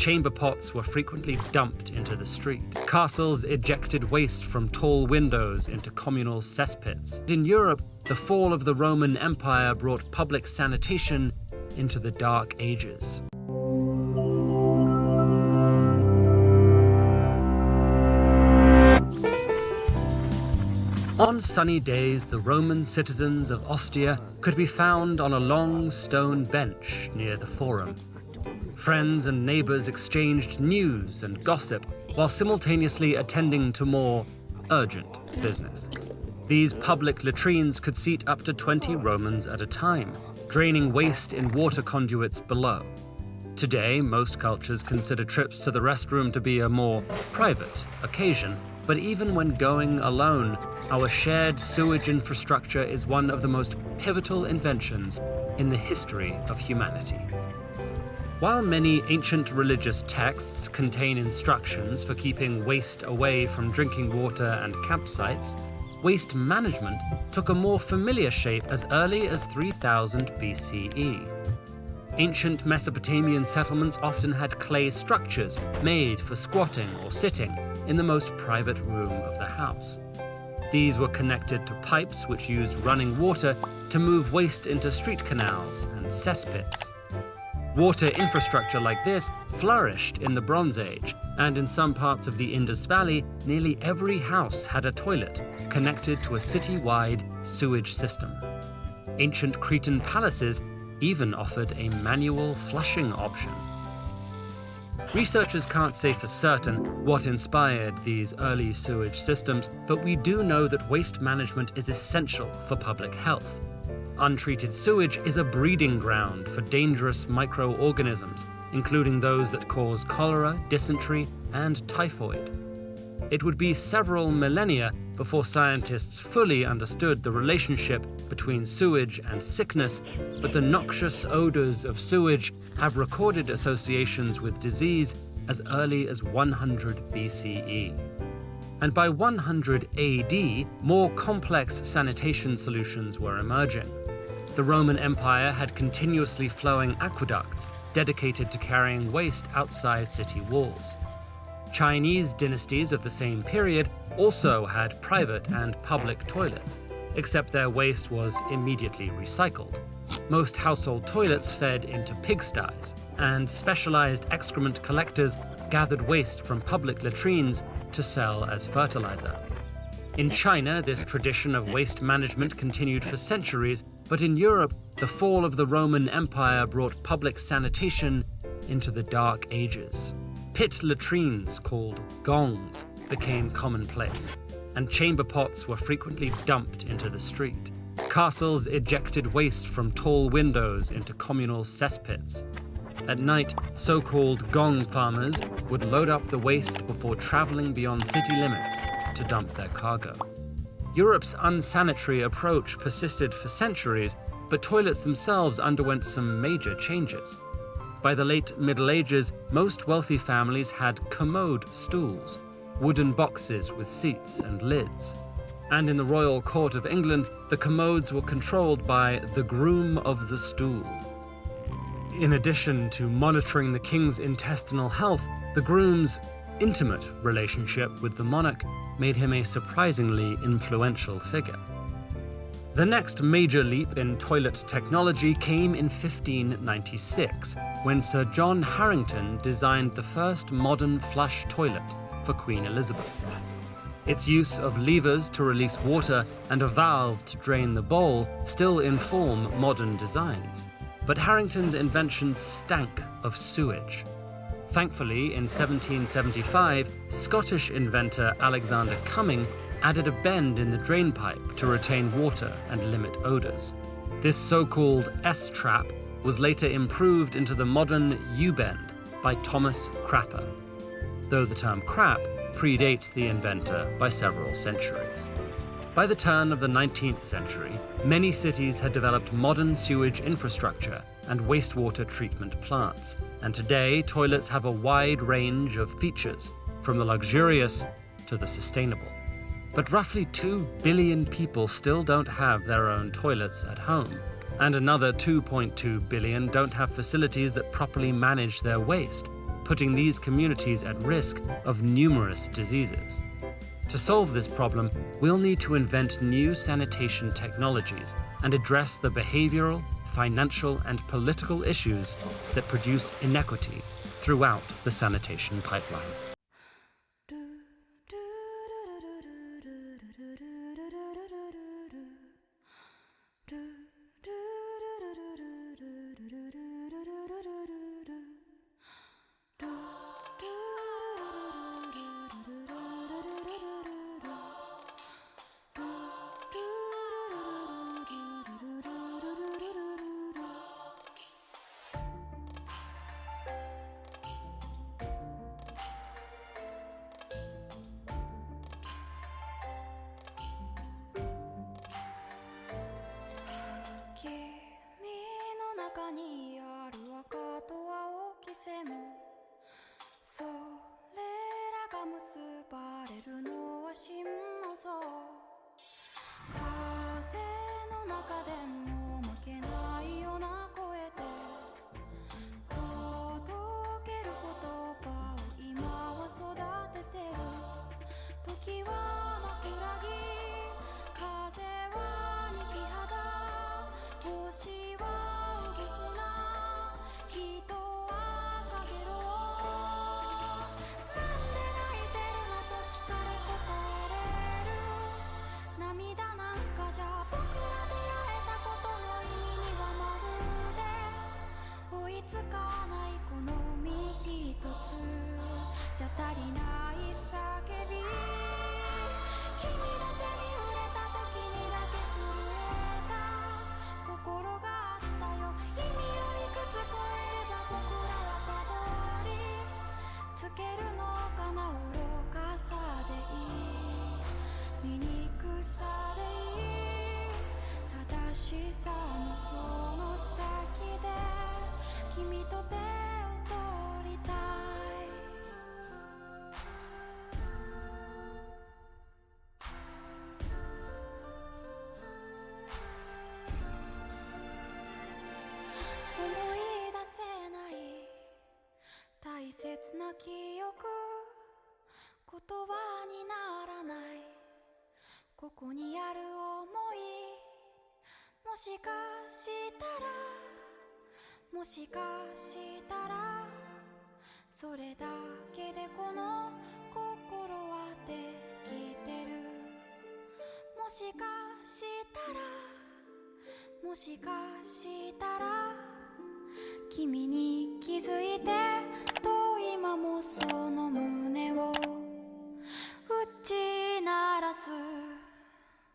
chamber pots were frequently dumped into the street. Castles ejected waste from tall windows into communal cesspits. In Europe, the fall of the Roman Empire brought public sanitation into the Dark Ages. On sunny days, the Roman citizens of Ostia could be found on a long stone bench near the Forum. Friends and neighbors exchanged news and gossip while simultaneously attending to more urgent business. These public latrines could seat up to 20 Romans at a time, draining waste in water conduits below. Today, most cultures consider trips to the restroom to be a more private occasion, but even when going alone, our shared sewage infrastructure is one of the most pivotal inventions in the history of humanity. While many ancient religious texts contain instructions for keeping waste away from drinking water and campsites, waste management took a more familiar shape as early as 3000 BCE. Ancient Mesopotamian settlements often had clay structures made for squatting or sitting in the most private room of the house. These were connected to pipes which used running water to move waste into street canals and cesspits. Water infrastructure like this flourished in the Bronze Age, and in some parts of the Indus Valley, nearly every house had a toilet connected to a city-wide sewage system. Ancient Cretan palaces even offered a manual flushing option. Researchers can't say for certain what inspired these early sewage systems, but we do know that waste management is essential for public health. Untreated sewage is a breeding ground for dangerous microorganisms, including those that cause cholera, dysentery, and typhoid. It would be several millennia before scientists fully understood the relationship between sewage and sickness, but the noxious odors of sewage have recorded associations with disease as early as 100 BCE. And by 100 AD, more complex sanitation solutions were emerging. The Roman Empire had continuously flowing aqueducts dedicated to carrying waste outside city walls. Chinese dynasties of the same period also had private and public toilets, except their waste was immediately recycled. Most household toilets fed into pigsties, and specialized excrement collectors gathered waste from public latrines to sell as fertilizer. In China, this tradition of waste management continued for centuries, but in Europe, the fall of the Roman Empire brought public sanitation into the Dark Ages. Pit latrines, called gongs, became commonplace, and chamber pots were frequently dumped into the street. Castles ejected waste from tall windows into communal cesspits. At night, so-called gong farmers would load up the waste before traveling beyond city limits to dump their cargo. Europe's unsanitary approach persisted for centuries, but toilets themselves underwent some major changes. By the late Middle Ages, most wealthy families had commode stools, wooden boxes with seats and lids. And in the royal court of England, the commodes were controlled by the groom of the stool. In addition to monitoring the king's intestinal health, the groom's intimate relationship with the monarch made him a surprisingly influential figure. The next major leap in toilet technology came in 1596, when Sir John Harington designed the first modern flush toilet for Queen Elizabeth. Its use of levers to release water and a valve to drain the bowl still inform modern designs, but Harington's invention stank of sewage. Thankfully, in 1775, Scottish inventor Alexander Cumming added a bend in the drainpipe to retain water and limit odors. This so-called S-trap was later improved into the modern U-bend by Thomas Crapper, though the term crap predates the inventor by several centuries. By the turn of the 19th century, many cities had developed modern sewage infrastructure and wastewater treatment plants, and today toilets have a wide range of features, from the luxurious to the sustainable. But roughly 2 billion people still don't have their own toilets at home, and another 2.2 billion don't have facilities that properly manage their waste, putting these communities at risk of numerous diseases. To solve this problem, we'll need to invent new sanitation technologies and address the behavioral, financial, and political issues that produce inequity throughout the sanitation pipeline. Kimi ni kizuite to ima mo sono mune wo uchi narasu